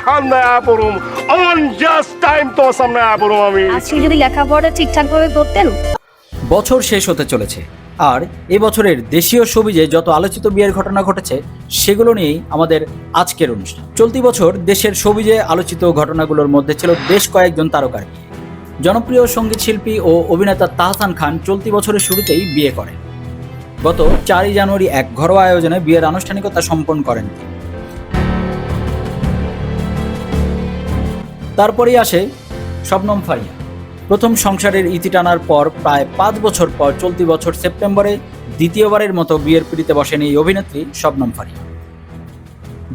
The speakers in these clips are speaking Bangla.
সামনে পড়ুম অন জাস্ট টাইম তো সামনে পড়ুম আমি। আজকে যদি লেখাপড়া ঠিকঠাকভাবে করতেন। বছর শেষ হতে চলেছে, আর এ বছরের দেশীয় শোবিজে যত আলোচিত বিয়ের ঘটনা ঘটেছে সেগুলো নিয়েই আমাদের আজকের অনুষ্ঠান। চলতি বছর দেশের শোবিজে আলোচিত ঘটনাগুলোর মধ্যে ছিল বেশ কয়েকজন তারকার বিয়ে। জনপ্রিয় সঙ্গীত শিল্পী ও অভিনেতা তাহসান খান চলতি বছরের শুরুতেই বিয়ে করেন। গত 4 জানুয়ারি এক ঘরোয়া আয়োজনে বিয়ের আনুষ্ঠানিকতা সম্পন্ন করেন তিনি। তারপরেই আসে শবনম ফারিয়া। প্রথম সংসারের ইতি টানার পর প্রায় 5 বছর পর চলতি বছর সেপ্টেম্বরে দ্বিতীয়বারের মতো বিয়ের পিঁড়িতে বসেন এই অভিনেত্রী শবনম ফারিয়া।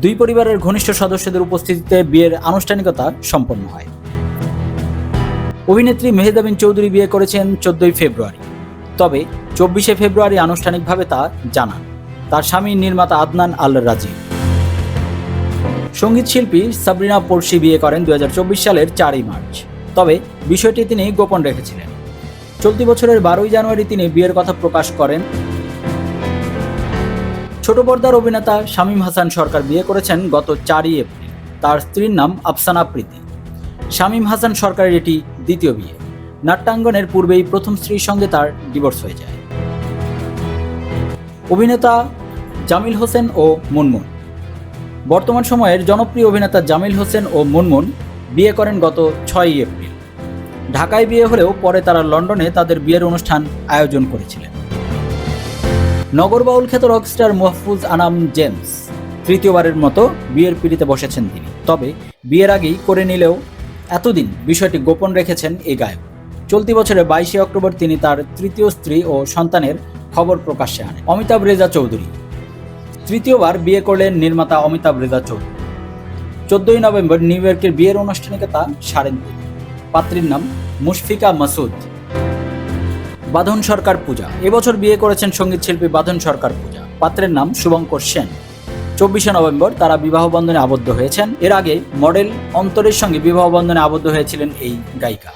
দুই পরিবারের ঘনিষ্ঠ সদস্যদের উপস্থিতিতে বিয়ের আনুষ্ঠানিকতা সম্পন্ন হয়। অভিনেত্রী মেহেদা বিন চৌধুরী বিয়ে করেছেন 14 ফেব্রুয়ারি, তবে 24 ফেব্রুয়ারি আনুষ্ঠানিকভাবে তা জানান তার স্বামী নির্মাতা আদনান আল রাজি। সঙ্গীত শিল্পী সাবরিনা পড়শি বিয়ে করেন 2024 সালের 4 মার্চ, তবে বিষয়টি তিনি গোপন রেখেছিলেন। চলতি বছরের 12 জানুয়ারি তিনি বিয়ের কথা প্রকাশ করেন। ছোট পর্দার অভিনেতা শামীম হাসান সরকার বিয়ে করেছেন গত 4 এপ্রিল। তার স্ত্রীর নাম আফসানা প্রীতি। শামীম হাসান সরকারের এটি দ্বিতীয় বিয়ে। নাট্যাঙ্গনের পূর্বেই প্রথম স্ত্রীর সঙ্গে তার ডিভোর্স হয়ে যায়। অভিনেতা জামিল হোসেন ও মুনমুন। বর্তমান সময়ের জনপ্রিয় অভিনেতা জামিল হোসেন ও মুনমুন বিয়ে করেন গত 6 এপ্রিল। ঢাকায় বিয়ে হলেও পরে তারা লন্ডনে তাদের বিয়ের অনুষ্ঠান আয়োজন করেছিলেন। নগরবাউল খ্যাত রকস্টার মাহফুজ আনাম জেমস তৃতীয়বারের মতো বিয়ের পিঁড়িতে বসেছেন তিনি, তবে বিয়ের আগেই করে নিলেও এতদিন বিষয়টি গোপন রেখেছেন এই গায়ক। চলতি বছরের 22 অক্টোবর তিনি তার তৃতীয় স্ত্রী ও সন্তানের খবর প্রকাশ্যে আনেন। অমিতাভ রেজা চৌধুরী তৃতীয়বার বিয়ে করলেন নির্মাতা অমিতাভ রেজা চৌধুরী। 14 নভেম্বর নিউ ইয়র্কের বিয়ের আনুষ্ঠানিকতা সারেন তিনি। পাত্রীর নাম মুশফিকা মাসুদ। বাঁধন সরকার পূজা এবছর বিয়ে করেছেন সঙ্গীত শিল্পী বাঁধন সরকার পূজা। পাত্রের নাম শুভঙ্কর সেন। 24 নভেম্বর তারা বিবাহ বন্ধনে আবদ্ধ হয়েছেন। এর আগে মডেল অন্তরের সঙ্গে বিবাহ বন্ধনে আবদ্ধ হয়েছিলেন এই গায়িকা।